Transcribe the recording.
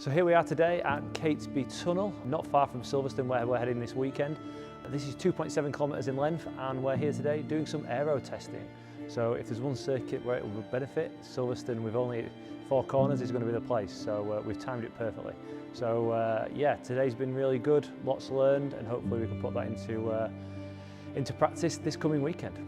So here we are today at Catesby Tunnel, not far from Silverstone where we're heading this weekend. This is 2.7 kilometres in length and we're here today doing some aero testing. So if there's one circuit where it will benefit, Silverstone with only 4 corners is going to be the place, so we've timed it perfectly. So yeah, today's been really good, lots learned, and hopefully we can put that into practice this coming weekend.